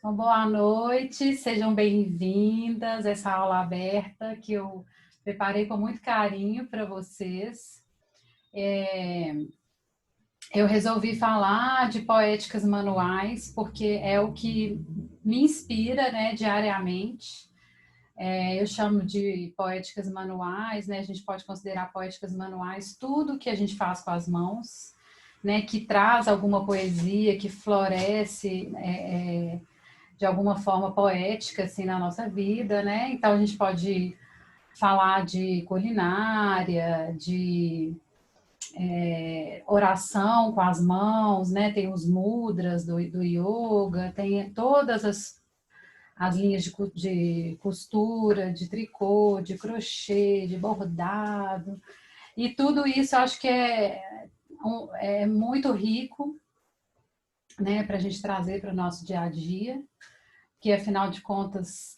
Então, boa noite, sejam bem-vindas a essa aula aberta que eu preparei com muito carinho para vocês. Eu resolvi falar de poéticas manuais porque é o que me inspira, né, diariamente. Eu chamo de poéticas manuais, né? A gente pode considerar poéticas manuais tudo que a gente faz com as mãos, né, que traz alguma poesia, que floresce de alguma forma poética assim na nossa vida, né? Então a gente pode falar de culinária, de oração com as mãos, né? Tem os mudras do yoga, tem todas as linhas de costura, de tricô, de crochê, de bordado, e tudo isso eu acho que é muito rico, né, para a gente trazer para o nosso dia a dia, que afinal de contas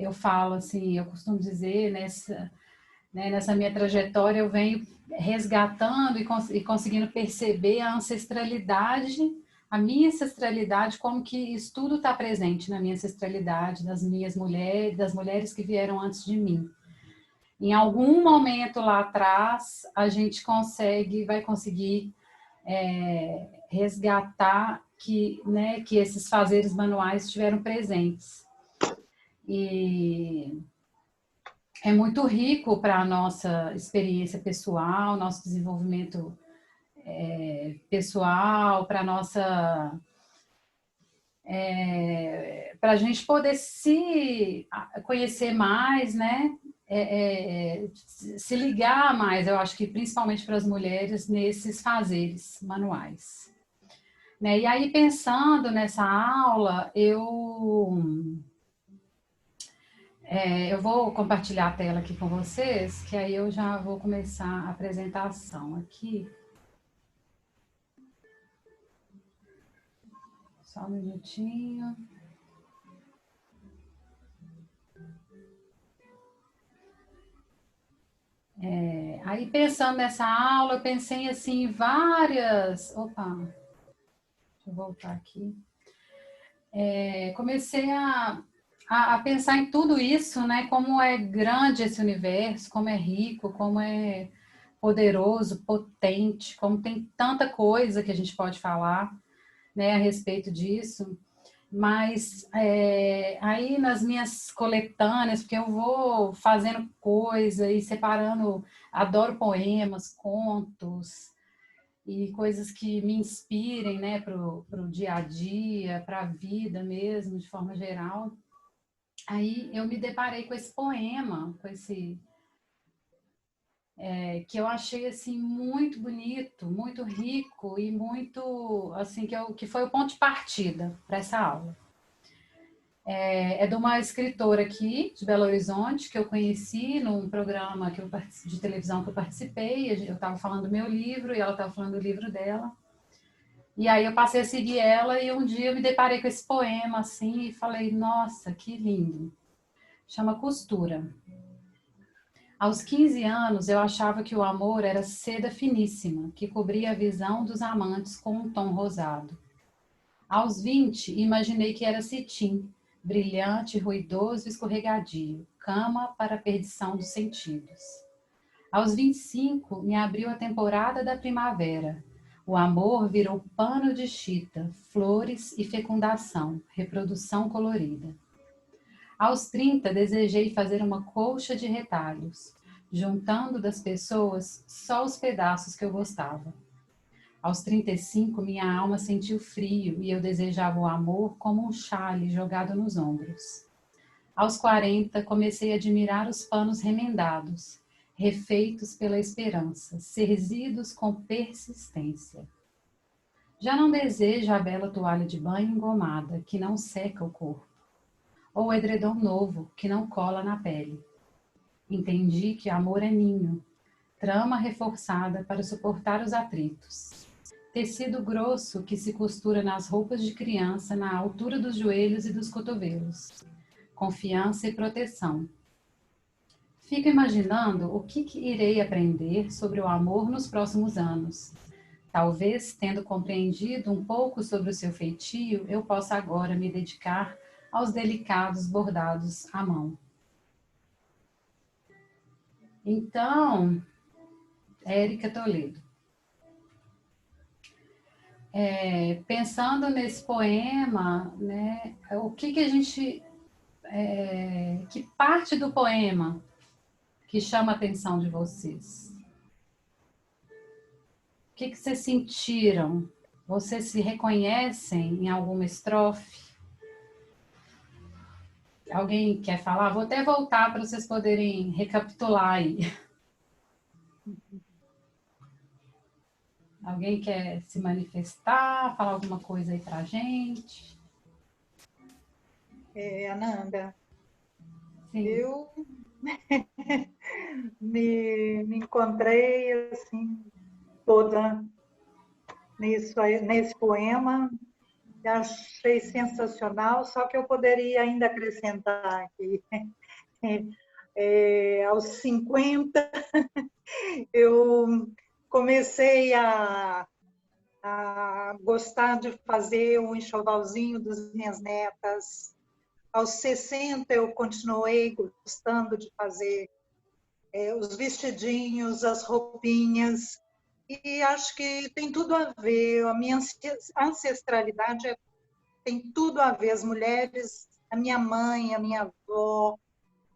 eu falo assim, eu costumo dizer nessa minha trajetória eu venho resgatando e conseguindo perceber a ancestralidade, a minha ancestralidade, como que isso tudo está presente na minha ancestralidade, das minhas mulheres, das mulheres que vieram antes de mim. Em algum momento lá atrás, a gente vai conseguir resgatar que esses fazeres manuais estiveram presentes. E é muito rico para a nossa experiência pessoal, nosso desenvolvimento pessoal, para nossa para a gente poder se conhecer mais, né? Se ligar mais, eu acho que principalmente para as mulheres, nesses fazeres manuais. Né? E aí, pensando nessa aula, eu vou compartilhar a tela aqui com vocês, que aí eu já vou começar a apresentação aqui. Só um minutinho. Aí, pensando nessa aula, eu pensei assim, em várias... Opa, deixa eu voltar aqui. Comecei a pensar em tudo isso, né? Como é grande esse universo, como é rico, como é poderoso, potente, como tem tanta coisa que a gente pode falar, né, a respeito disso. Mas aí nas minhas coletâneas, porque eu vou fazendo coisa e separando, adoro poemas, contos e coisas que me inspirem, né, para o dia a dia, para a vida mesmo, de forma geral. Aí eu me deparei com esse poema, que eu achei assim muito bonito, muito rico e muito assim que foi o ponto de partida para essa aula. É de uma escritora aqui de Belo Horizonte que eu conheci num programa de televisão que eu participei. Eu estava falando do meu livro e ela estava falando do livro dela. E aí eu passei a seguir ela e um dia eu me deparei com esse poema assim e falei, nossa, que lindo. Chama Costura. Aos 15 anos, eu achava que o amor era seda finíssima, que cobria a visão dos amantes com um tom rosado. Aos 20, imaginei que era cetim, brilhante, ruidoso e escorregadio, cama para a perdição dos sentidos. Aos 25, me abriu a temporada da primavera. O amor virou pano de chita, flores e fecundação, reprodução colorida. Aos 30, desejei fazer uma colcha de retalhos, juntando das pessoas só os pedaços que eu gostava. Aos 35, minha alma sentiu frio e eu desejava o amor como um chale jogado nos ombros. Aos 40, comecei a admirar os panos remendados, refeitos pela esperança, serzidos com persistência. Já não desejo a bela toalha de banho engomada, que não seca o corpo, ou o edredom novo, que não cola na pele. Entendi que amor é ninho, trama reforçada para suportar os atritos. Tecido grosso que se costura nas roupas de criança na altura dos joelhos e dos cotovelos. Confiança e proteção. Fico imaginando o que irei aprender sobre o amor nos próximos anos. Talvez, tendo compreendido um pouco sobre o seu feitio, eu possa agora me dedicar aos delicados bordados à mão. Então, Érica Toledo, pensando nesse poema, né, o que a gente, que parte do poema que chama a atenção de vocês? O que vocês sentiram? Vocês se reconhecem em alguma estrofe? Alguém quer falar? Vou até voltar para vocês poderem recapitular aí. Alguém quer se manifestar, falar alguma coisa aí para a gente? Ananda, Sim. eu me encontrei assim toda nesse poema, achei sensacional, só que eu poderia ainda acrescentar aqui. Aos 50, eu comecei a gostar de fazer o enxovalzinho das minhas netas. Aos 60, eu continuei gostando de fazer os vestidinhos, as roupinhas, e acho que tem tudo a ver, a minha ancestralidade tem tudo a ver, as mulheres, a minha mãe, a minha avó,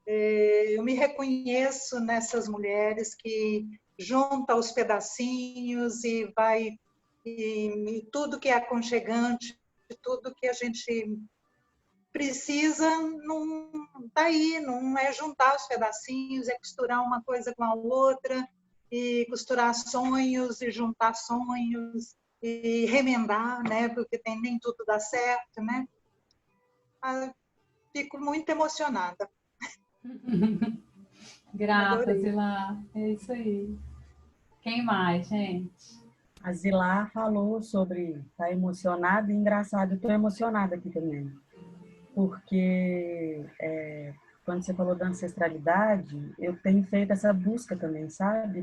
eu me reconheço nessas mulheres que juntam os pedacinhos e vai, e tudo que é aconchegante, tudo que a gente precisa, não tá aí, não é juntar os pedacinhos, é costurar uma coisa com a outra, e costurar sonhos e juntar sonhos e remendar, né? Porque nem tudo dá certo, né? Fico muito emocionada. Grata, Adorei. Zila. É isso aí. Quem mais, gente? A Zilar falou sobre estar emocionada, e engraçado, eu estou emocionada aqui também, porque quando você falou da ancestralidade, eu tenho feito essa busca também, sabe,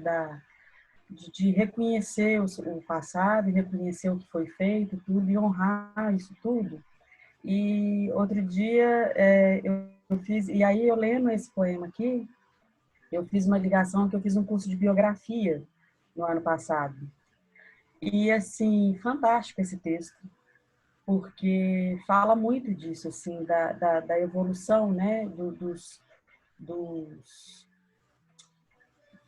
de reconhecer o passado, e reconhecer o que foi feito, tudo, e honrar isso tudo. E outro dia eu fiz, e aí eu lendo esse poema aqui, eu fiz uma ligação que eu fiz um curso de biografia no ano passado. E, assim, fantástico esse texto, porque fala muito disso, assim, da evolução, né,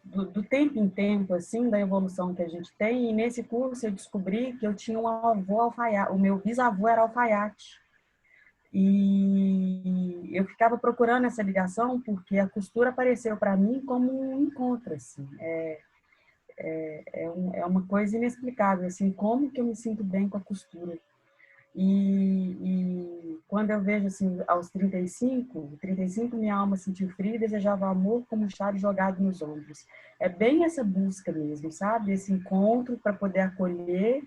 do tempo em tempo, assim, da evolução que a gente tem. E nesse curso eu descobri que eu tinha um avô alfaiate, o meu bisavô era alfaiate. E eu ficava procurando essa ligação porque a costura apareceu para mim como um encontro, assim. É uma coisa inexplicável, assim, como que eu me sinto bem com a costura. E quando eu vejo, assim, aos 35 minha alma sentiu frio e desejava amor como um chale jogado nos ombros. É bem essa busca mesmo, sabe? Esse encontro para poder acolher,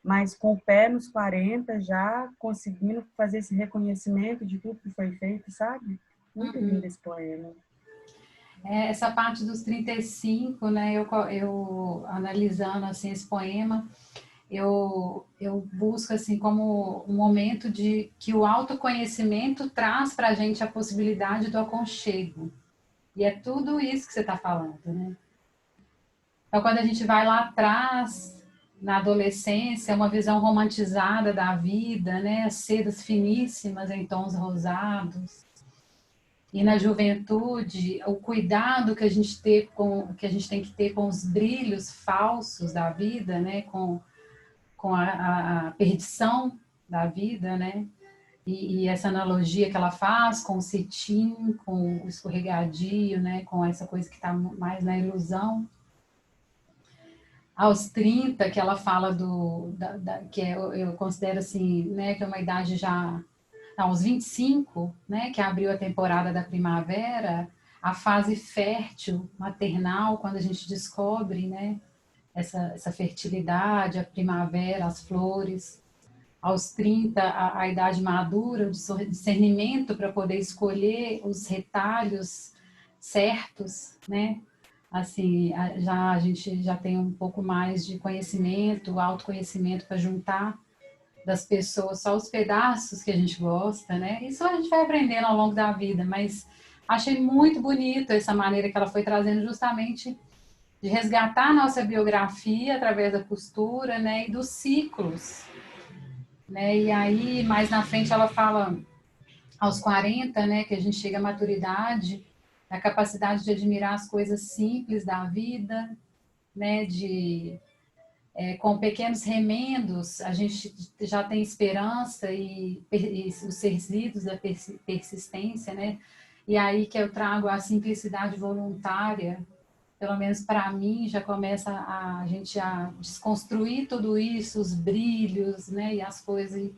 mas com o pé nos 40 já conseguindo fazer esse reconhecimento de tudo que foi feito, sabe? Muito lindo esse poema. Essa parte dos 35, né, eu analisando assim, esse poema, eu busco assim, como um momento de que o autoconhecimento traz para a gente a possibilidade do aconchego. E é tudo isso que você está falando, né? Então, quando a gente vai lá atrás, na adolescência, uma visão romantizada da vida, né? Sedas finíssimas em tons rosados. E na juventude, o cuidado que a gente tem que ter com os brilhos falsos da vida, né? Com a perdição da vida, né? E essa analogia que ela faz com o cetim, com o escorregadio, né? Com essa coisa que está mais na ilusão. Aos 30, que ela fala que eu considero assim, né? Que é uma idade já aos 25, né, que abriu a temporada da primavera, a fase fértil, maternal, quando a gente descobre, né, essa fertilidade, a primavera, as flores. Aos 30, a idade madura, o discernimento para poder escolher os retalhos certos, né, assim, a gente já tem um pouco mais de conhecimento, autoconhecimento para juntar das pessoas só os pedaços que a gente gosta, né? Isso a gente vai aprendendo ao longo da vida, mas achei muito bonito essa maneira que ela foi trazendo justamente de resgatar a nossa biografia através da costura, né? E dos ciclos, né? E aí, mais na frente, ela fala aos 40, né? Que a gente chega à maturidade, a capacidade de admirar as coisas simples da vida, né? Com pequenos remendos, a gente já tem esperança e os resíduos da persistência, né? E aí que eu trago a simplicidade voluntária, pelo menos para mim, já começa a gente a desconstruir tudo isso, os brilhos, né? E as coisas,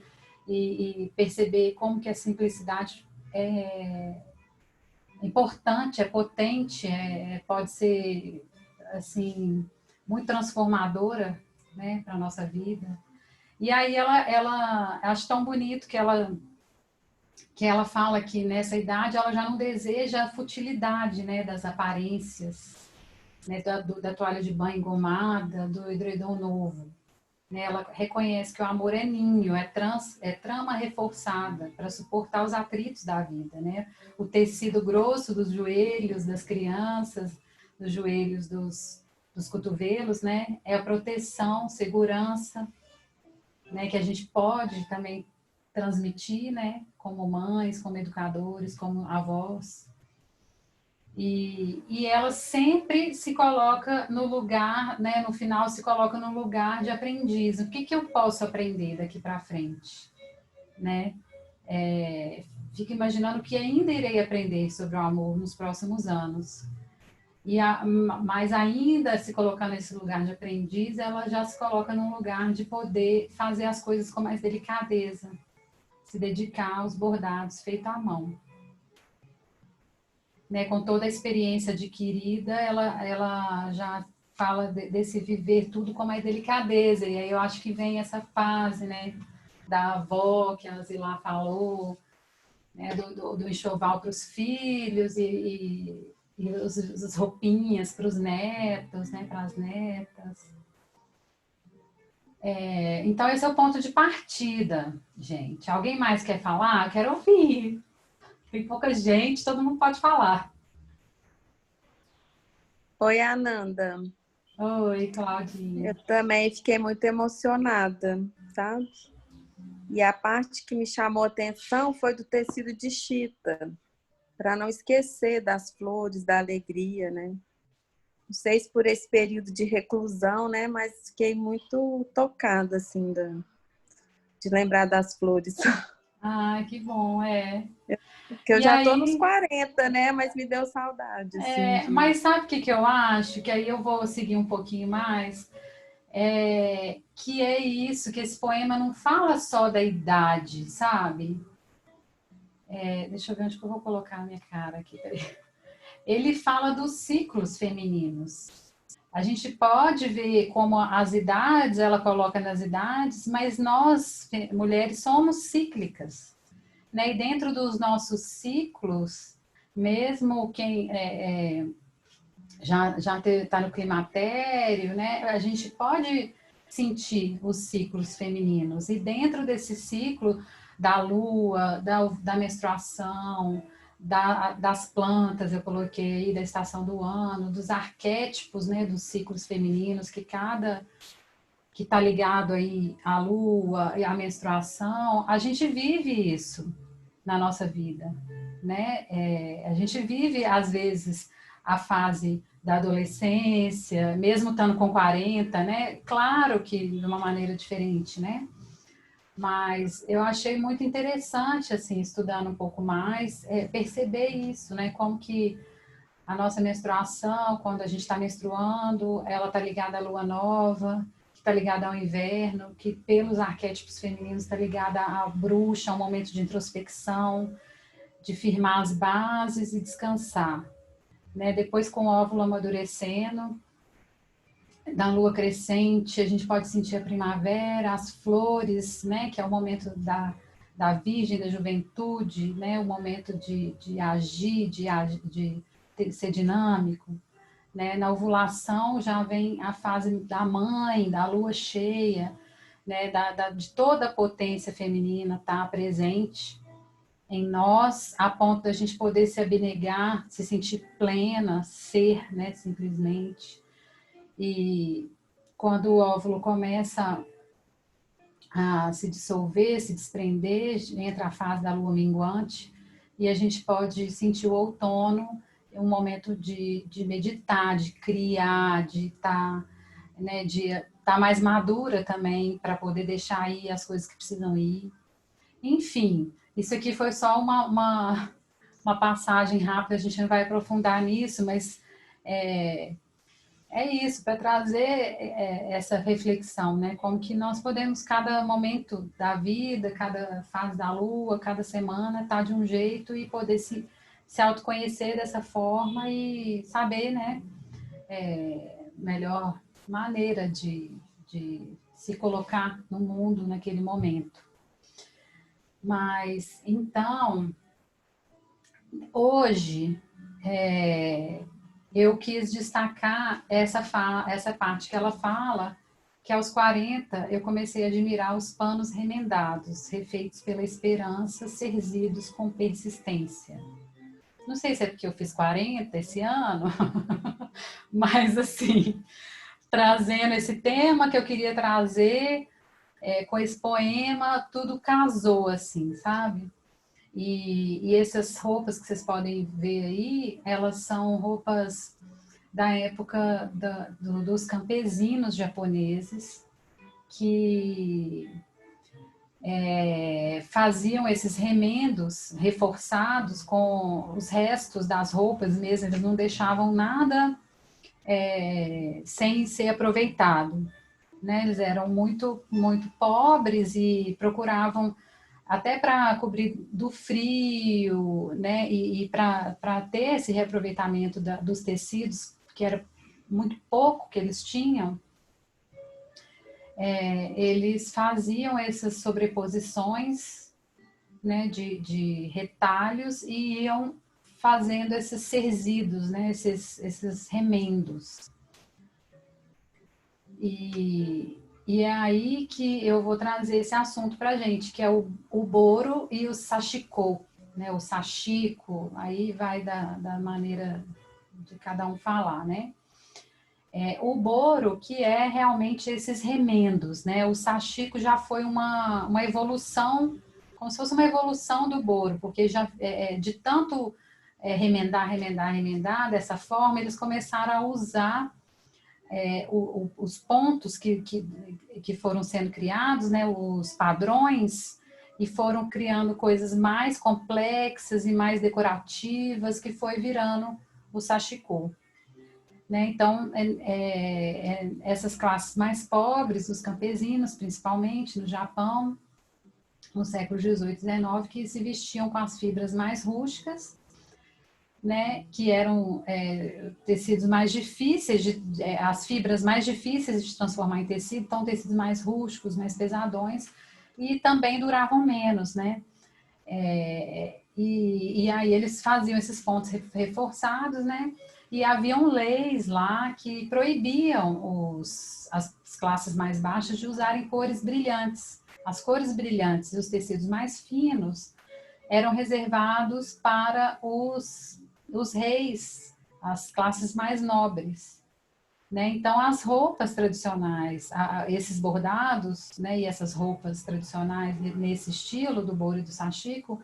e perceber como que a simplicidade é importante, é potente, pode ser, assim, muito transformadora, né, para a nossa vida. E aí ela acho tão bonito que ela fala que nessa idade ela já não deseja a futilidade, né, das aparências, né, da toalha de banho engomada, do edredom novo. Né? Ela reconhece que o amor é ninho, é trama reforçada para suportar os atritos da vida. Né? O tecido grosso dos joelhos das crianças, dos joelhos dos cotovelos, né? É a proteção, segurança, né? Que a gente pode também transmitir, né? Como mães, como educadores, como avós. E ela sempre se coloca no lugar, né, no final se coloca no lugar de aprendiz. O que eu posso aprender daqui para frente? Né? Fico imaginando que ainda irei aprender sobre o amor nos próximos anos. Mas ainda se colocar nesse lugar de aprendiz, ela já se coloca num lugar de poder fazer as coisas com mais delicadeza, se dedicar aos bordados feitos à mão. Né, com toda a experiência adquirida, ela já fala desse viver tudo com mais delicadeza. E aí eu acho que vem essa fase, né, da avó, que a Zilá falou, né, do enxoval para os filhos e os roupinhas para os netos, né, para as netas. Então, esse é o ponto de partida, gente. Alguém mais quer falar? Eu quero ouvir. Tem pouca gente, todo mundo pode falar. Oi, Ananda. Oi, Claudinha. Eu também fiquei muito emocionada, sabe? E a parte que me chamou a atenção foi do tecido de chita, para não esquecer das flores, da alegria, né? Não sei se por esse período de reclusão, né? Mas fiquei muito tocada, assim, de lembrar das flores. Ah, que bom, Porque eu E já tô nos aí, 40, né? Mas me deu saudade, assim, de... mas sabe o que eu acho? Que aí eu vou seguir um pouquinho mais. Que é isso, que esse poema não fala só da idade, sabe? Deixa eu ver onde que eu vou colocar a minha cara aqui. Peraí. Ele fala dos ciclos femininos. A gente pode ver como as idades, ela coloca nas idades, mas nós, mulheres, somos cíclicas. Né? E dentro dos nossos ciclos, mesmo quem já está no climatério, né? A gente pode sentir os ciclos femininos. E dentro desse ciclo da lua, da menstruação, das plantas, eu coloquei, da estação do ano, dos arquétipos, né, dos ciclos femininos, que está ligado aí à lua e à menstruação, a gente vive isso na nossa vida, né? A gente vive, às vezes, a fase da adolescência, mesmo estando com 40, né? Claro que de uma maneira diferente, né? Mas eu achei muito interessante, assim, estudando um pouco mais, perceber isso, né? Como que a nossa menstruação, quando a gente está menstruando, ela está ligada à lua nova, que está ligada ao inverno, que pelos arquétipos femininos está ligada à bruxa, a um momento de introspecção, de firmar as bases e descansar. Né? Depois, com o óvulo amadurecendo, da lua crescente, a gente pode sentir a primavera, as flores, né? Que é o momento da virgem, da juventude, né? O momento de agir, de ser dinâmico. né? Na ovulação já vem a fase da mãe, da lua cheia, né? De toda a potência feminina tá presente em nós, a ponto da gente poder se abnegar, se sentir plena, ser, né? Simplesmente. E quando o óvulo começa a se dissolver, se desprender, entra a fase da lua minguante, e a gente pode sentir o outono, um momento de meditar, de criar, de estar, né, de estar mais madura também, para poder deixar ir as coisas que precisam ir. Enfim, isso aqui foi só uma passagem rápida, a gente não vai aprofundar nisso, mas é isso, para trazer essa reflexão, né? Como que nós podemos, cada momento da vida, cada fase da lua, cada semana, estar de um jeito e poder se autoconhecer dessa forma e saber, né? Melhor maneira de se colocar no mundo naquele momento. Mas, então, hoje, eu quis destacar essa parte que ela fala, que aos 40 eu comecei a admirar os panos remendados, refeitos pela esperança, servidos com persistência. Não sei se é porque eu fiz 40 esse ano, mas assim, trazendo esse tema que eu queria trazer, com esse poema, tudo casou assim, sabe? E essas roupas que vocês podem ver aí, elas são roupas da época dos campesinos japoneses que faziam esses remendos reforçados com os restos das roupas mesmo, eles não deixavam nada sem ser aproveitado, né? Eles eram muito, muito pobres e procuravam até para cobrir do frio, né, e para ter esse reaproveitamento dos tecidos, que era muito pouco que eles tinham, eles faziam essas sobreposições, né, de retalhos e iam fazendo esses serzidos, né, esses remendos. E é aí que eu vou trazer esse assunto para a gente, que é o boro e o sashiko, né? O sashiko, aí vai da maneira de cada um falar, né? O boro, que é realmente esses remendos, né? O sashiko já foi uma evolução, como se fosse uma evolução do boro, porque já de tanto remendar dessa forma, eles começaram a usar os pontos que foram sendo criados, né, os padrões, e foram criando coisas mais complexas e mais decorativas, que foi virando o sashiko. Né? Então, essas classes mais pobres, os campesinos, principalmente no Japão, no século XVIII e XIX, que se vestiam com as fibras mais rústicas, né, que eram tecidos mais difíceis, as fibras mais difíceis de transformar em tecido, então tecidos mais rústicos, mais pesadões, e também duravam menos, né? E aí eles faziam esses pontos reforçados, né? E haviam leis lá que proibiam as classes mais baixas de usarem cores brilhantes. As cores brilhantes e os tecidos mais finos eram reservados para os reis, as classes mais nobres, né? Então, as roupas tradicionais, esses bordados, né, e essas roupas tradicionais nesse estilo do boro e do sashiko,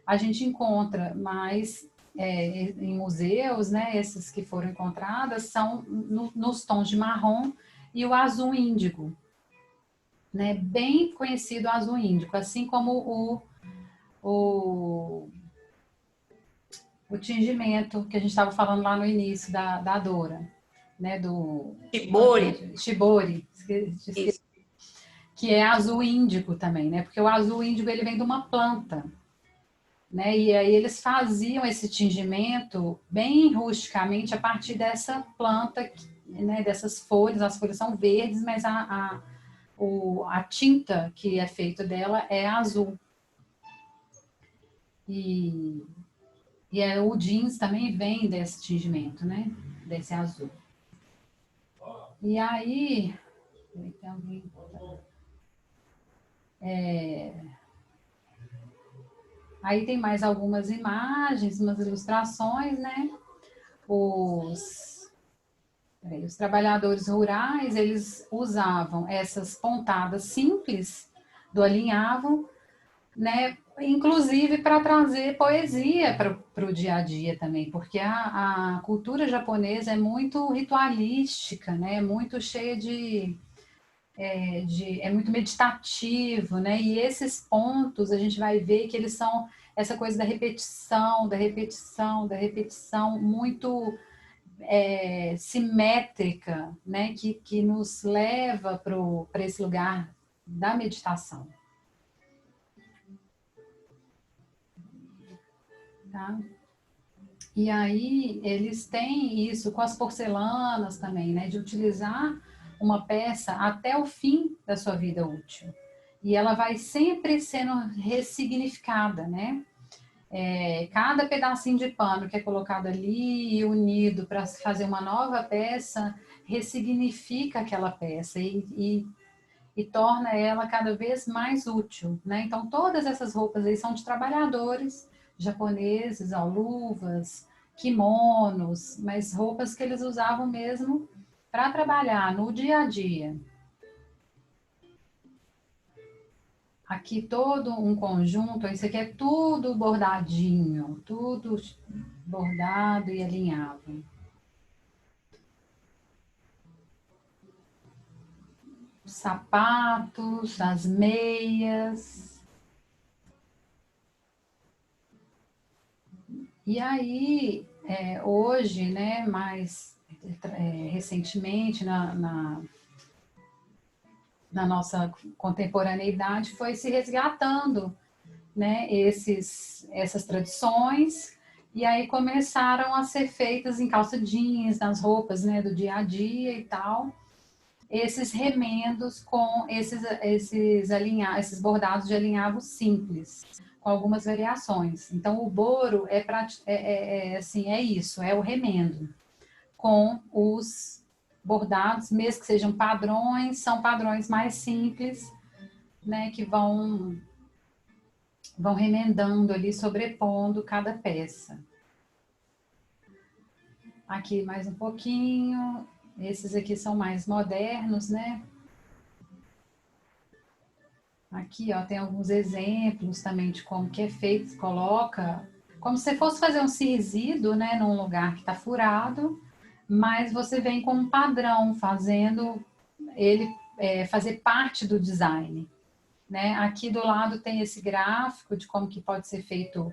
a gente encontra mais em museus, né? Esses que foram encontradas são nos tons de marrom e o azul índigo, né? Bem conhecido o azul índigo, assim como o tingimento que a gente estava falando lá no início da Dora, né? Do Shibori, que é azul índigo também, né? Porque o azul índigo ele vem de uma planta, né? E aí eles faziam esse tingimento bem rusticamente a partir dessa planta, né? Dessas folhas, as folhas são verdes, mas a tinta que é feita dela é azul. E o jeans também vem desse tingimento, né? Desse azul. E aí, tem alguém... Aí tem mais algumas imagens, umas ilustrações, né? Os trabalhadores rurais, eles usavam essas pontadas simples do alinhavo, né? Inclusive para trazer poesia para o dia a dia também, porque a cultura japonesa é muito ritualística, né? Muito cheia é muito meditativo, né? E esses pontos a gente vai ver que eles são essa coisa da repetição, da repetição, da repetição, muito simétrica, né? Que nos leva para esse lugar da meditação. Tá? E aí eles têm isso com as porcelanas também, né? De utilizar uma peça até o fim da sua vida útil. E ela vai sempre sendo ressignificada, né? Cada pedacinho de pano que é colocado ali e unido para fazer uma nova peça ressignifica aquela peça e torna ela cada vez mais útil, né? Então todas essas roupas aí são de trabalhadores japoneses, ó, luvas, kimonos, mas roupas que eles usavam mesmo para trabalhar no dia a dia. Aqui todo um conjunto, isso aqui é tudo bordadinho, tudo bordado e alinhado. Os sapatos, as meias. E aí, hoje, né, mais recentemente, na nossa contemporaneidade, foi se resgatando, né, essas tradições, e aí começaram a ser feitas em calça jeans, nas roupas, né, do dia a dia e tal, esses remendos com esses bordados de alinhavo simples, com algumas variações. Então, o boro assim, é isso, é o remendo, com os bordados, mesmo que sejam padrões, são padrões mais simples, né, que vão remendando ali, sobrepondo cada peça. Aqui mais um pouquinho, esses aqui são mais modernos, né? Aqui, ó, tem alguns exemplos também de como que é feito, coloca como se fosse fazer um cirzido, né, num lugar que está furado, mas você vem com um padrão, fazendo ele fazer parte do design, né? Aqui do lado tem esse gráfico de como que pode ser feito,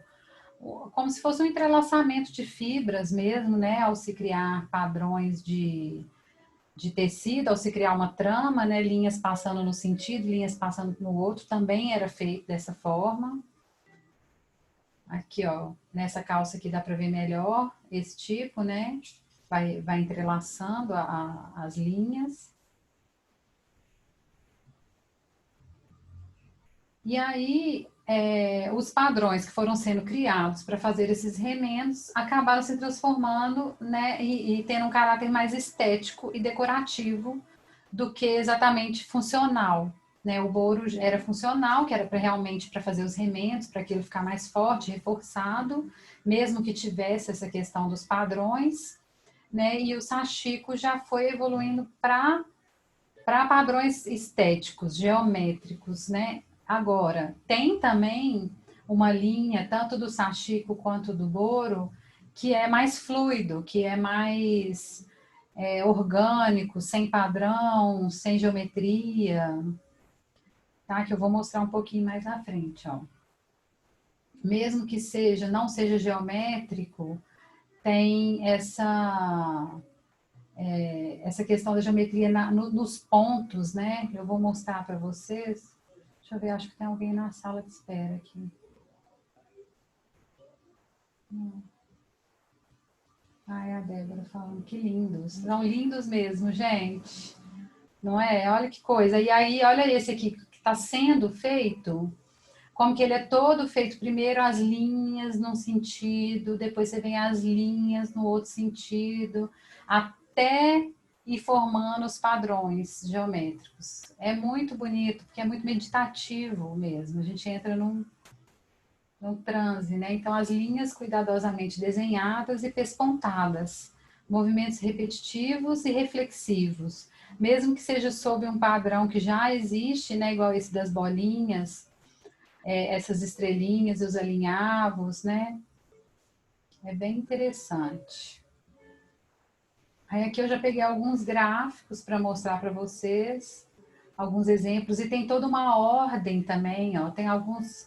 como se fosse um entrelaçamento de fibras mesmo, né? Ao se criar padrões de tecido, ao se criar uma trama, né? Linhas passando no sentido, linhas passando no outro, também era feito dessa forma. Aqui, ó, nessa calça aqui dá para ver melhor esse tipo, né? Vai entrelaçando as linhas. E aí, os padrões que foram sendo criados para fazer esses remendos acabaram se transformando, né, e tendo um caráter mais estético e decorativo do que exatamente funcional, né? O boro era funcional, que era realmente para fazer os remendos, para aquilo ficar mais forte, reforçado, mesmo que tivesse essa questão dos padrões, né? E o sashiko já foi evoluindo para padrões estéticos, geométricos, né? Agora, tem também uma linha, tanto do sashiko quanto do boro, que é mais fluido, que é mais orgânico, sem padrão, sem geometria, tá? Que eu vou mostrar um pouquinho mais na frente, ó. Mesmo que não seja geométrico, tem essa questão da geometria nos pontos, né? Eu vou mostrar para vocês. Deixa eu ver, acho que tem alguém na sala de espera aqui. Ai, a Débora falando, que lindos. São lindos mesmo, gente. Não é? Olha que coisa. E aí, olha esse aqui que está sendo feito. Como que ele é todo feito. Primeiro as linhas num sentido, depois você vem as linhas no outro sentido, até e formando os padrões geométricos. É muito bonito, porque é muito meditativo mesmo. A gente entra num transe, né? Então, as linhas cuidadosamente desenhadas e pespontadas, movimentos repetitivos e reflexivos, mesmo que seja sob um padrão que já existe, né? Igual esse das bolinhas, essas estrelinhas e os alinhavos, né? É bem interessante. Aí aqui eu já peguei alguns gráficos para mostrar para vocês, alguns exemplos, e tem toda uma ordem também, ó. Tem alguns.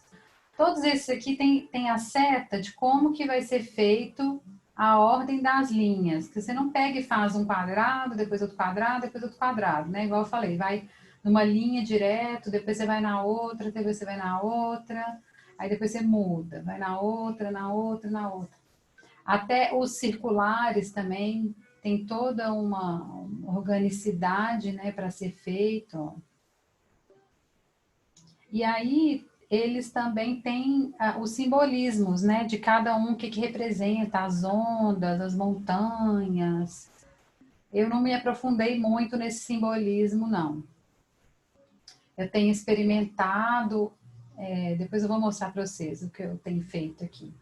Todos esses aqui tem a seta de como que vai ser feito a ordem das linhas. Que você não pega e faz um quadrado, depois outro quadrado, depois outro quadrado, né? Igual eu falei, vai numa linha direto, depois você vai na outra, depois você vai na outra, aí depois você muda, vai na outra, na outra, na outra. Até os circulares também tem toda uma organicidade, né, para ser feito. Ó. E aí eles também têm os simbolismos, né, de cada um, o que representa, as ondas, as montanhas. Eu não me aprofundei muito nesse simbolismo, não. Eu tenho experimentado, depois eu vou mostrar para vocês o que eu tenho feito aqui.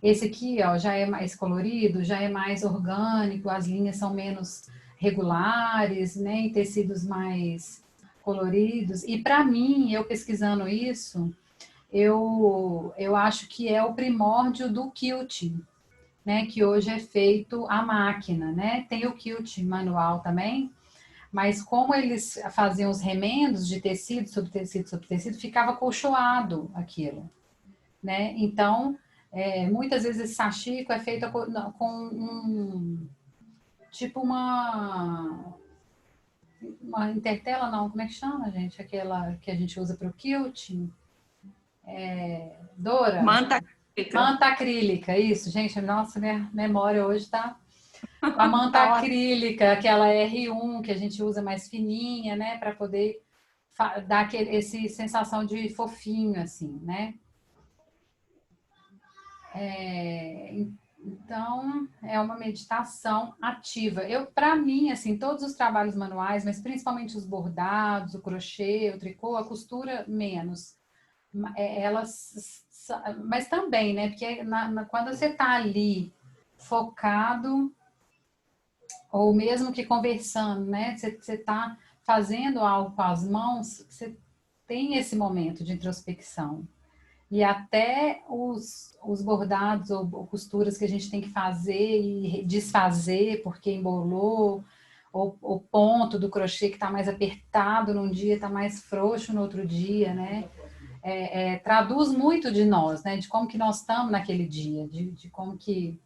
Esse aqui, ó, já é mais colorido, já é mais orgânico, as linhas são menos regulares, né, em tecidos mais coloridos. E para mim, eu pesquisando isso, eu acho que é o primórdio do quilting, né, que hoje é feito à máquina, né? Tem o quilting manual também, mas como eles faziam os remendos de tecido sobre tecido sobre tecido, ficava acolchoado aquilo, né? Então, muitas vezes esse sashiko é feito com tipo uma intertela, não, como é que chama, gente? Aquela que a gente usa para o quilting. Dora? Manta acrílica. Manta acrílica, isso, gente. Nossa, minha memória hoje tá com a manta acrílica, aquela R1 que a gente usa mais fininha, né? Para poder dar essa sensação de fofinho, assim, né? Então, é uma meditação ativa. Para mim, assim, todos os trabalhos manuais, mas principalmente os bordados, o crochê, o tricô, a costura menos. Mas também, né? Porque quando você está ali focado, ou mesmo que conversando, né? Você está fazendo algo com as mãos, você tem esse momento de introspecção. E até os bordados ou costuras que a gente tem que fazer e desfazer porque embolou, ou o ponto do crochê que está mais apertado num dia, está mais frouxo no outro dia, né? Traduz muito de nós, né? De como que nós estamos naquele dia, de como que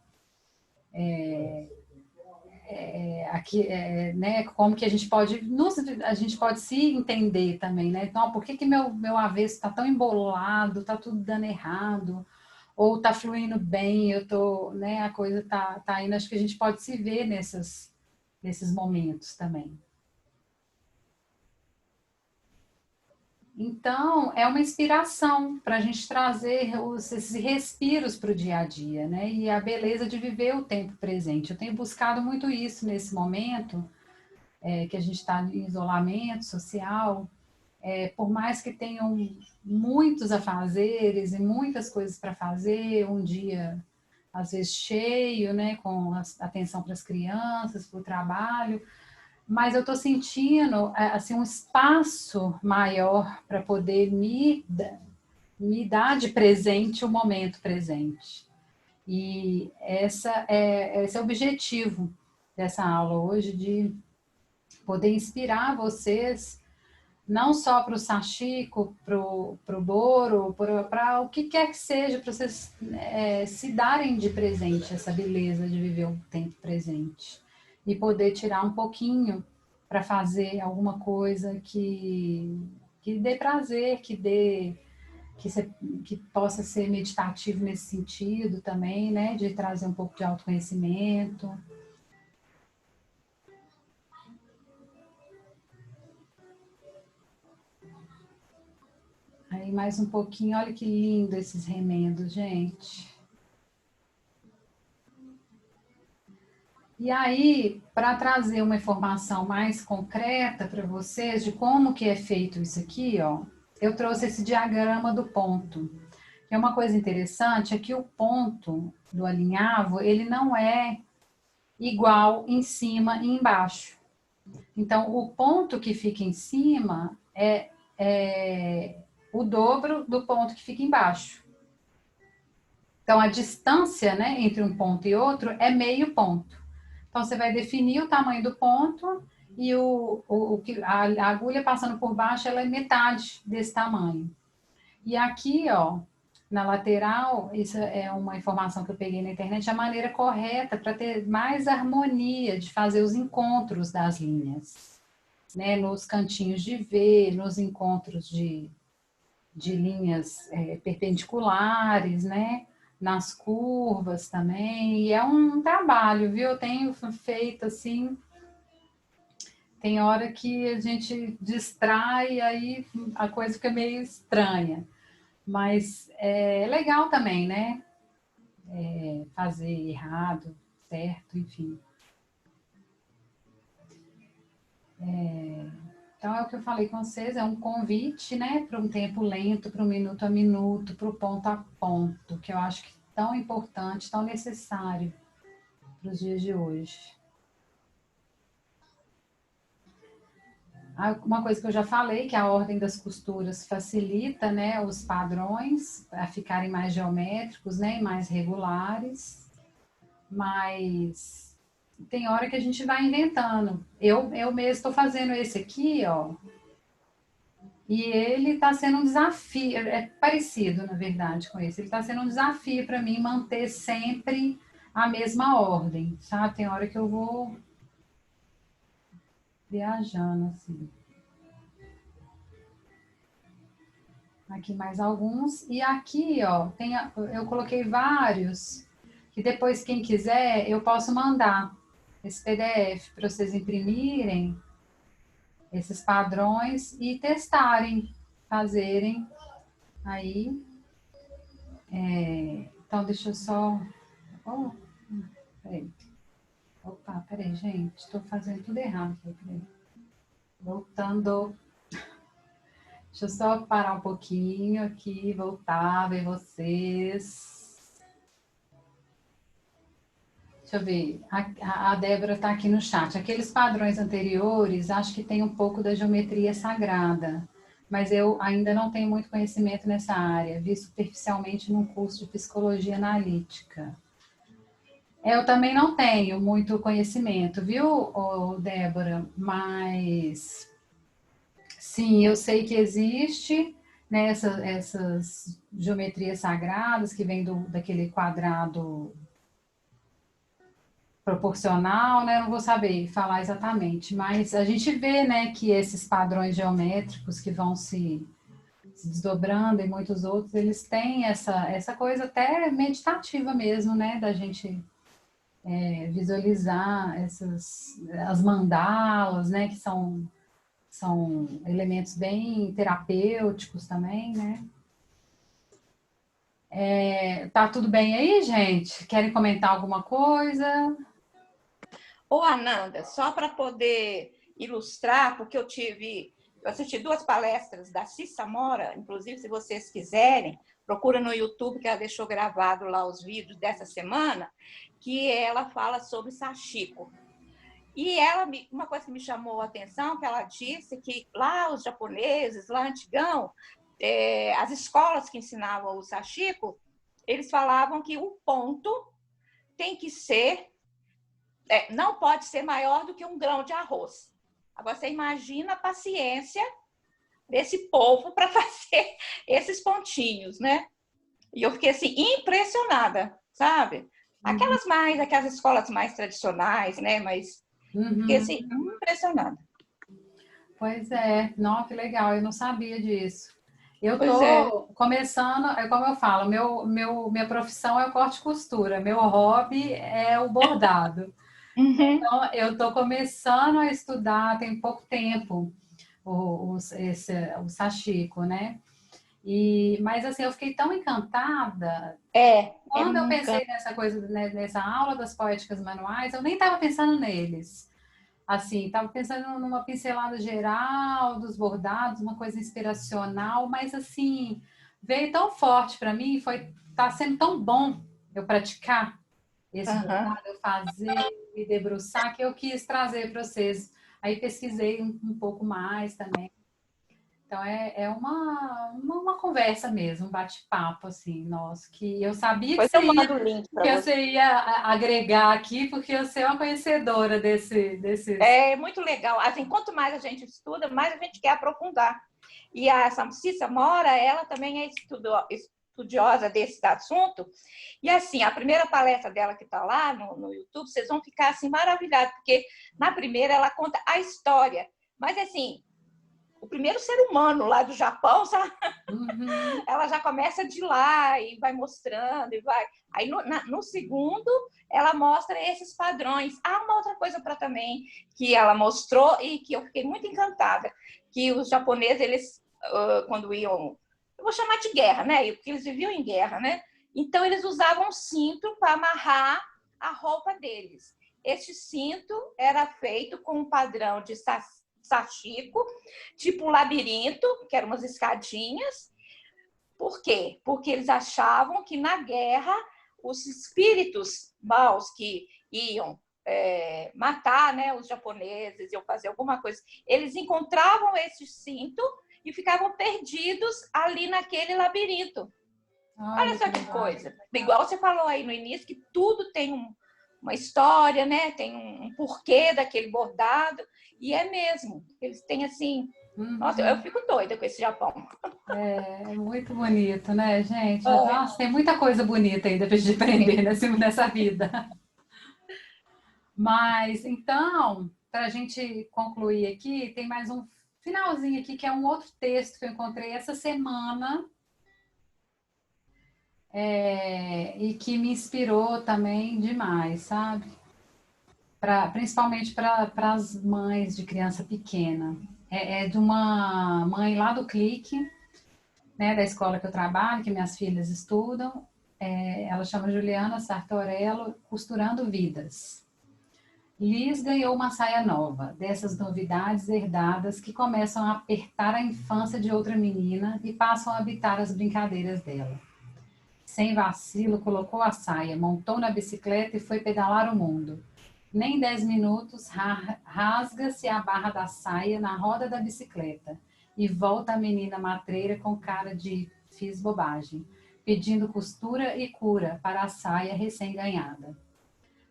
aqui, né? Como que a gente pode se entender também, né? Então, por que meu avesso está tão embolado, está tudo dando errado, ou está fluindo bem, eu tô, né? A coisa tá indo. Acho que a gente pode se ver nesses momentos também. Então, é uma inspiração para a gente trazer esses respiros para o dia a dia, né? E a beleza de viver o tempo presente. Eu tenho buscado muito isso nesse momento, que a gente está em isolamento social. Por mais que tenham muitos afazeres e muitas coisas para fazer, um dia às vezes cheio, né? Com atenção para as crianças, para o trabalho, mas eu estou sentindo assim um espaço maior para poder me dar de presente o momento presente. E esse é o objetivo dessa aula hoje, de poder inspirar vocês, não só para o sashiko, para o boro, para o que quer que seja, para vocês se darem de presente essa beleza de viver o tempo presente. E poder tirar um pouquinho para fazer alguma coisa que dê prazer, que possa ser meditativo nesse sentido também, né? De trazer um pouco de autoconhecimento. Aí mais um pouquinho, olha que lindo esses remendos, gente. E aí, para trazer uma informação mais concreta para vocês de como que é feito isso aqui, ó, eu trouxe esse diagrama do ponto. E uma coisa interessante é que o ponto do alinhavo, ele não é igual em cima e embaixo. Então, o ponto que fica em cima é o dobro do ponto que fica embaixo. Então, a distância, né, entre um ponto e outro é meio ponto. Então, você vai definir o tamanho do ponto e a agulha passando por baixo, ela é metade desse tamanho. E aqui, ó, na lateral, isso é uma informação que eu peguei na internet, a maneira correta para ter mais harmonia de fazer os encontros das linhas, né? Nos cantinhos de V, nos encontros de linhas perpendiculares, né? Nas curvas também. E é um trabalho, viu? Eu tenho feito assim. Tem hora que a gente distrai, aí a coisa fica meio estranha. Mas é legal também, né? Fazer errado, certo, enfim. Então, é o que eu falei com vocês, é um convite, né? Para um tempo lento, para um minuto a minuto, para o ponto a ponto, que eu acho que é tão importante, tão necessário para os dias de hoje. Uma coisa que eu já falei, que a ordem das costuras facilita, né, os padrões a ficarem mais geométricos, né, e mais regulares, mas tem hora que a gente vai inventando. Eu mesmo estou fazendo esse aqui, ó, e ele está sendo um desafio, é parecido, na verdade, com esse. Ele está sendo um desafio para mim manter sempre a mesma ordem, sabe? Tem hora que eu vou viajando, assim. Aqui mais alguns. E aqui, ó, eu coloquei vários, que depois, quem quiser, eu posso mandar esse PDF para vocês imprimirem esses padrões e testarem, fazerem aí. Então, deixa eu só... Oh, peraí. Opa, peraí, gente. Estou fazendo tudo errado. Peraí. Voltando. Deixa eu só parar um pouquinho aqui, voltar, ver vocês. Deixa eu ver. A Débora está aqui no chat. Aqueles padrões anteriores, acho que tem um pouco da geometria sagrada, mas eu ainda não tenho muito conhecimento nessa área, vi superficialmente num curso de psicologia analítica. Eu também não tenho muito conhecimento, viu, Débora? Mas, sim, eu sei que existe, né, essas geometrias sagradas que vêm daquele quadrado proporcional, né? Eu não vou saber falar exatamente, mas a gente vê, né, que esses padrões geométricos que vão se desdobrando e muitos outros, eles têm essa coisa até meditativa mesmo, né, da gente visualizar as mandalas, né, que são elementos bem terapêuticos também, né? Tá tudo bem aí, gente? Querem comentar alguma coisa? Ô, Ananda, só para poder ilustrar, porque eu assisti 2 palestras da Cissa Mora, inclusive, se vocês quiserem, procura no YouTube, que ela deixou gravado lá os vídeos dessa semana, que ela fala sobre sashiko. E uma coisa que me chamou a atenção, que ela disse que lá os japoneses, lá antigão, as escolas que ensinavam o sashiko, eles falavam que o ponto tem que ser, não pode ser maior do que um grão de arroz. Agora, você imagina a paciência desse povo para fazer esses pontinhos, né? E eu fiquei assim, impressionada, sabe? Aquelas escolas mais tradicionais, né? Mas fiquei assim, impressionada. Pois é, não, que legal, eu não sabia disso. Eu tô começando, como eu falo, minha profissão é o corte e costura, meu hobby é o bordado. Uhum. Então, eu estou começando a estudar, tem pouco tempo, o sashiko, né? Mas assim, eu fiquei tão encantada. Quando eu muito pensei nessa coisa, né, nessa aula das poéticas manuais, eu nem estava pensando neles. Assim, estava pensando numa pincelada geral dos bordados, uma coisa inspiracional, mas assim, veio tão forte para mim, tá sendo tão bom eu praticar esse bordado, eu fazer, me debruçar, que eu quis trazer para vocês. Aí pesquisei um pouco mais também. Então, é uma conversa mesmo, um bate-papo, assim, nosso, que eu sabia Depois eu mando o link para você. você ia agregar aqui, porque você é uma conhecedora desses... É muito legal. Assim, quanto mais a gente estuda, mais a gente quer aprofundar. E a Cissa Mora, ela também é estudiosa desse assunto. E assim, a primeira palestra dela que está lá no YouTube, vocês vão ficar assim maravilhados, porque na primeira ela conta a história. Mas assim, o primeiro ser humano lá do Japão, sabe? Uhum. Ela já começa de lá e vai mostrando e vai. Aí no segundo, ela mostra esses padrões. Há uma outra coisa para também que ela mostrou e que eu fiquei muito encantada, que os japoneses, eles quando iam, eu vou chamar de guerra, né? Porque eles viviam em guerra, né? Então eles usavam um cinto para amarrar a roupa deles. Este cinto era feito com um padrão de sashiko, tipo um labirinto, que eram umas escadinhas. Por quê? Porque eles achavam que na guerra os espíritos maus que iam matar, né, os japoneses, iam fazer alguma coisa, eles encontravam esse cinto e ficavam perdidos ali naquele labirinto. Olha só que coisa. Igual você falou aí no início, que tudo tem uma história, né? Tem um porquê daquele bordado. E é mesmo. Eles têm assim... Nossa, eu fico doida com esse Japão. É muito bonito, né, gente? Nossa, tem muita coisa bonita ainda para a gente aprender nessa vida. Mas, então, para a gente concluir aqui, tem mais um finalzinho aqui, que é um outro texto que eu encontrei essa semana, e que me inspirou também demais, sabe? Principalmente para as mães de criança pequena. É de uma mãe lá do Clique, né, da escola que eu trabalho, que minhas filhas estudam. Ela chama Juliana Sartorello, Costurando Vidas. Liz ganhou uma saia nova, dessas novidades herdadas que começam a apertar a infância de outra menina e passam a habitar as brincadeiras dela. Sem vacilo, colocou a saia, montou na bicicleta e foi pedalar o mundo. Nem 10 minutos, rasga-se a barra da saia na roda da bicicleta e volta a menina matreira com cara de fiz bobagem, pedindo costura e cura para a saia recém-ganhada.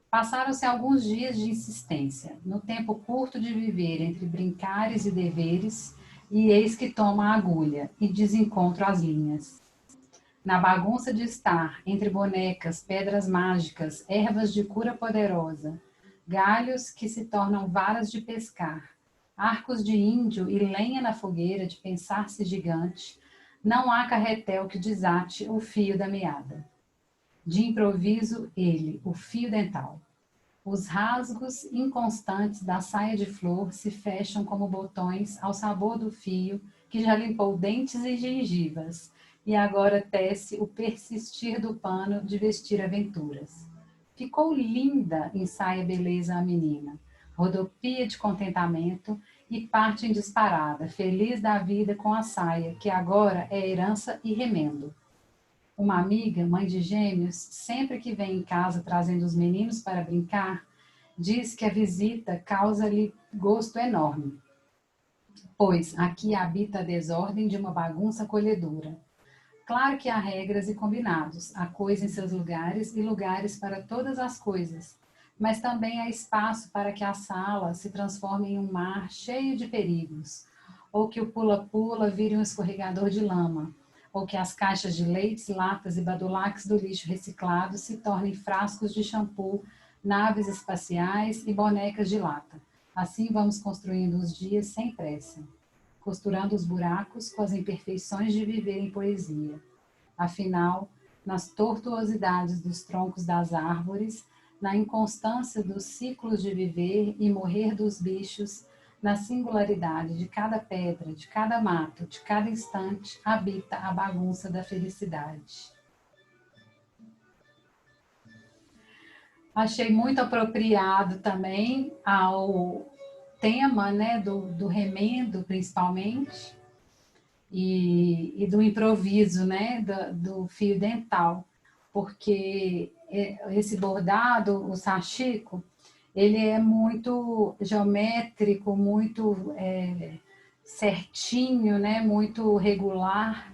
Passaram-se alguns dias de insistência, no tempo curto de viver entre brincares e deveres, e eis que toma a agulha e desencontro as linhas. Na bagunça de estar entre bonecas, pedras mágicas, ervas de cura poderosa, galhos que se tornam varas de pescar, arcos de índio e lenha na fogueira de pensar-se gigante, não há carretel que desate o fio da meada. De improviso, ele, o fio dental. Os rasgos inconstantes da saia de flor se fecham como botões ao sabor do fio que já limpou dentes e gengivas e agora tece o persistir do pano de vestir aventuras. Ficou linda em saia beleza a menina, rodopia de contentamento e parte em disparada, feliz da vida com a saia, que agora é herança e remendo. Uma amiga, mãe de gêmeos, sempre que vem em casa trazendo os meninos para brincar, diz que a visita causa-lhe gosto enorme, pois aqui habita a desordem de uma bagunça acolhedora. Claro que há regras e combinados, há coisa em seus lugares e lugares para todas as coisas, mas também há espaço para que a sala se transforme em um mar cheio de perigos, ou que o pula-pula vire um escorregador de lama, ou que as caixas de leites, latas e badulaques do lixo reciclado se tornem frascos de shampoo, naves espaciais e bonecas de lata. Assim vamos construindo os dias sem pressa, costurando os buracos com as imperfeições de viver em poesia. Afinal, nas tortuosidades dos troncos das árvores, na inconstância dos ciclos de viver e morrer dos bichos, na singularidade de cada pedra, de cada mato, de cada instante, habita a bagunça da felicidade. Achei muito apropriado também ao tema, né, do remendo, principalmente, e do improviso, né, do fio dental, porque esse bordado, o sashiko, ele é muito geométrico, muito certinho, né, muito regular,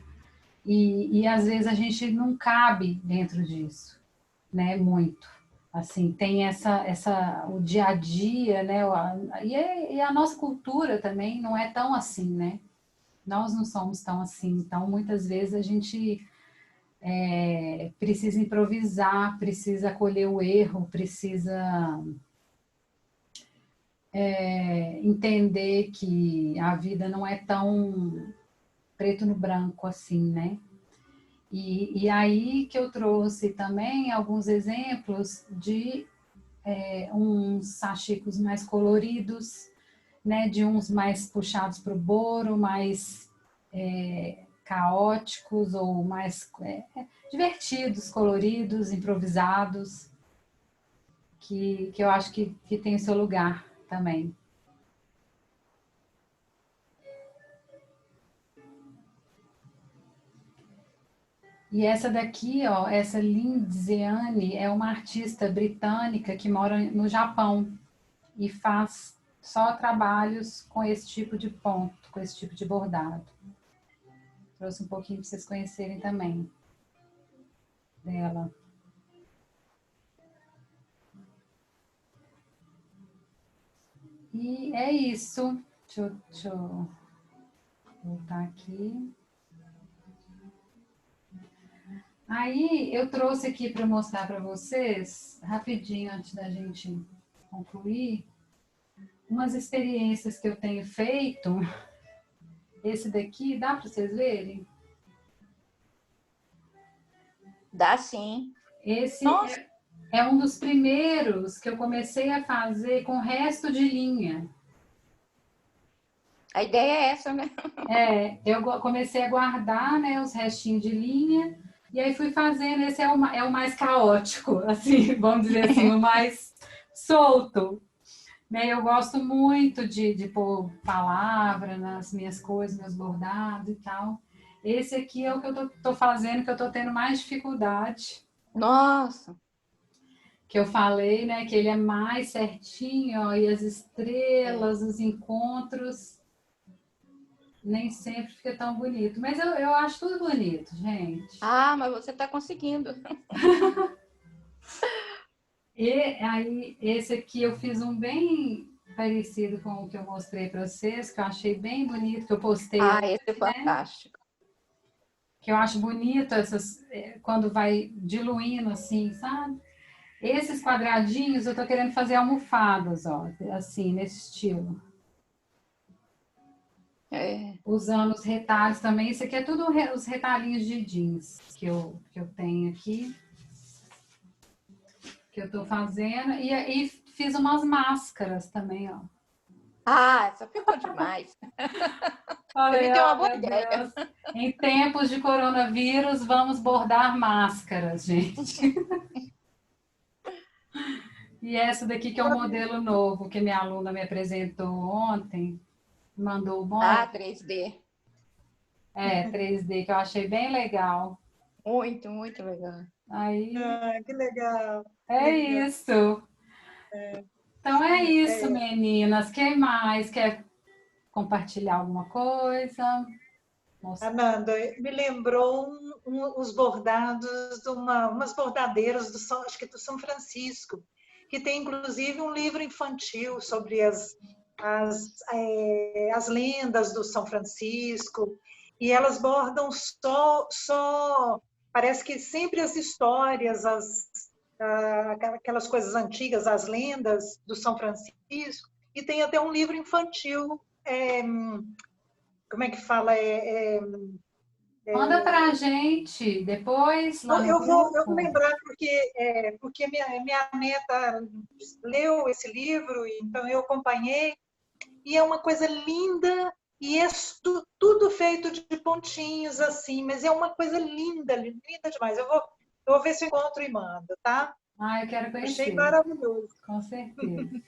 e às vezes a gente não cabe dentro disso, né, muito. Assim, tem o dia a dia, né, e a nossa cultura também não é tão assim, né? Nós não somos tão assim, então muitas vezes a gente precisa improvisar, precisa acolher o erro, precisa entender que a vida não é tão preto no branco assim, né? E aí que eu trouxe também alguns exemplos de uns sashikos mais coloridos, né? De uns mais puxados para o boro, mais caóticos ou mais divertidos, coloridos, improvisados, que eu acho que tem o seu lugar também. E essa daqui, ó, essa Lindsayne é uma artista britânica que mora no Japão e faz só trabalhos com esse tipo de ponto, com esse tipo de bordado. Trouxe um pouquinho para vocês conhecerem também dela. E é isso. Deixa eu voltar aqui. Aí eu trouxe aqui para mostrar para vocês, rapidinho antes da gente concluir, umas experiências que eu tenho feito. Esse daqui, dá para vocês verem? Dá sim. Esse é um dos primeiros que eu comecei a fazer com resto de linha. A ideia é essa, né? Eu comecei a guardar, né, os restinhos de linha, e aí fui fazendo. Esse é o mais caótico, assim, vamos dizer assim, o mais solto. Né? Eu gosto muito de pôr palavra nas minhas coisas, meus bordados e tal. Esse aqui é o que eu tô fazendo, que eu tô tendo mais dificuldade. Nossa! Que eu falei, né, que ele é mais certinho, ó, e as estrelas, os encontros, nem sempre fica tão bonito. Mas eu acho tudo bonito, gente. Ah, mas você está conseguindo. E aí, esse aqui eu fiz um bem parecido com o que eu mostrei para vocês, que eu achei bem bonito, que eu postei. Ah, esse é né? fantástico. Que eu acho bonito quando vai diluindo assim, sabe? Esses quadradinhos eu tô querendo fazer almofadas, ó, assim, nesse estilo. Usando os retalhos também. Isso aqui é tudo os retalhinhos de jeans que eu tenho aqui. Que eu tô fazendo. E fiz umas máscaras também, ó. Ah, essa ficou demais. Falei, Você tem uma boa ideia. Deus. Em tempos de coronavírus, vamos bordar máscaras, gente. E essa daqui que é um modelo novo que minha aluna me apresentou ontem, mandou o bom. Ah, 3D. 3D, que eu achei bem legal. Muito, muito legal. Aí, que legal. legal. Isso. Então é isso, meninas. Quem mais quer compartilhar alguma coisa? Ananda, me lembrou os bordados de umas bordadeiras acho que do São Francisco, que tem inclusive um livro infantil sobre as lendas do São Francisco, e elas bordam só parece que sempre as histórias, aquelas coisas antigas, as lendas do São Francisco, e tem até um livro infantil, como é que fala? Manda pra gente depois. Lá eu vou lembrar, porque minha neta leu esse livro, então eu acompanhei, e é uma coisa linda, e é tudo feito de pontinhos assim, mas é uma coisa linda, linda demais. Eu vou ver se eu encontro e mando, tá? Ah, eu quero Achei conhecer. maravilhoso. Com certeza.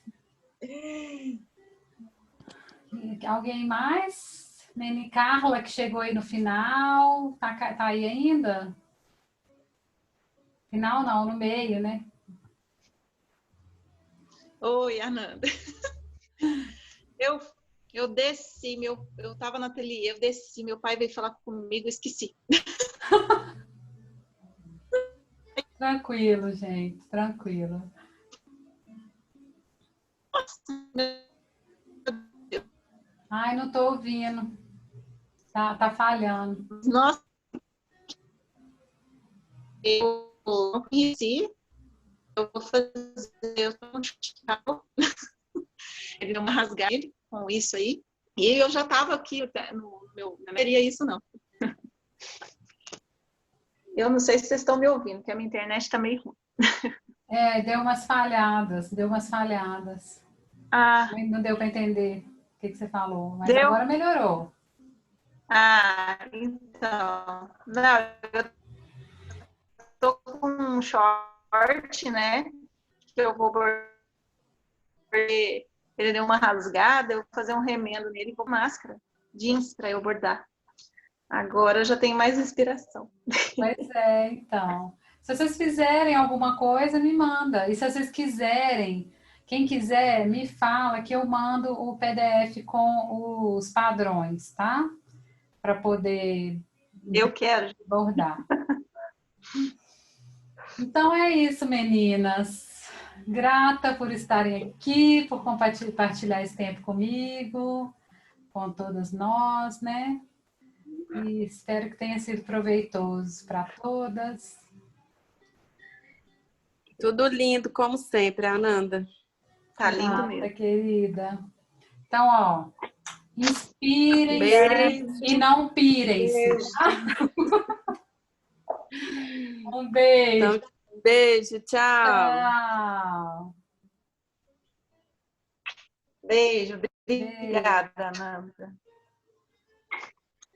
Alguém mais? Nene Carla, que chegou aí no final. Tá aí ainda? Final não, no meio, né? Oi, Ananda. Eu desci, eu estava na ateliê, eu desci, meu pai veio falar comigo, eu esqueci. Tranquilo, gente, tranquilo. Ai, não tô ouvindo. Tá falhando. Nossa, eu não conheci, eu vou fazer um tchau. Ele deu uma rasgada com isso aí, e eu já estava aqui no meu, não queria isso não. Eu não sei se vocês estão me ouvindo, porque a minha internet está meio ruim. Deu umas falhadas, deu umas falhadas. Ah, Não deu para entender o que você falou, mas deu? agora melhorou. Ah, então. Não, eu tô com um short, né? Que eu vou ele deu uma rasgada, eu vou fazer um remendo nele com máscara, jeans para eu bordar. Agora eu já tenho mais inspiração. Pois é, então. Se vocês fizerem alguma coisa, me manda. E se vocês quiserem, quem quiser, me fala que eu mando o PDF com os padrões, tá? Para poder Eu quero. bordar. Então é isso, meninas. Grata por estarem aqui, por compartilhar esse tempo comigo, com todas nós, né? E espero que tenha sido proveitoso para todas. Tudo lindo, como sempre, Ananda. Tá lindo mesmo. Querida. Então, ó, inspirem Beijo. e não pirem-se. Beijo. Um beijo. Então, beijo, tchau. Tchau. Beijo, obrigada, Ananda.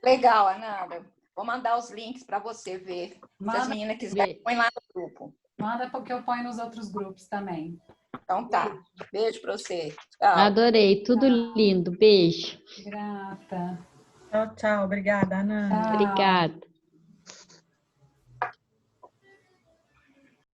Legal, Ananda. Vou mandar os links para você ver. Se as meninas quiserem, põe lá no grupo. Manda porque eu ponho nos outros grupos também. Então tá. Beijo para você. Tchau. Adorei, tudo lindo. Beijo. Grata. Tchau, tchau. Obrigada, Ananda. Tchau. Obrigada.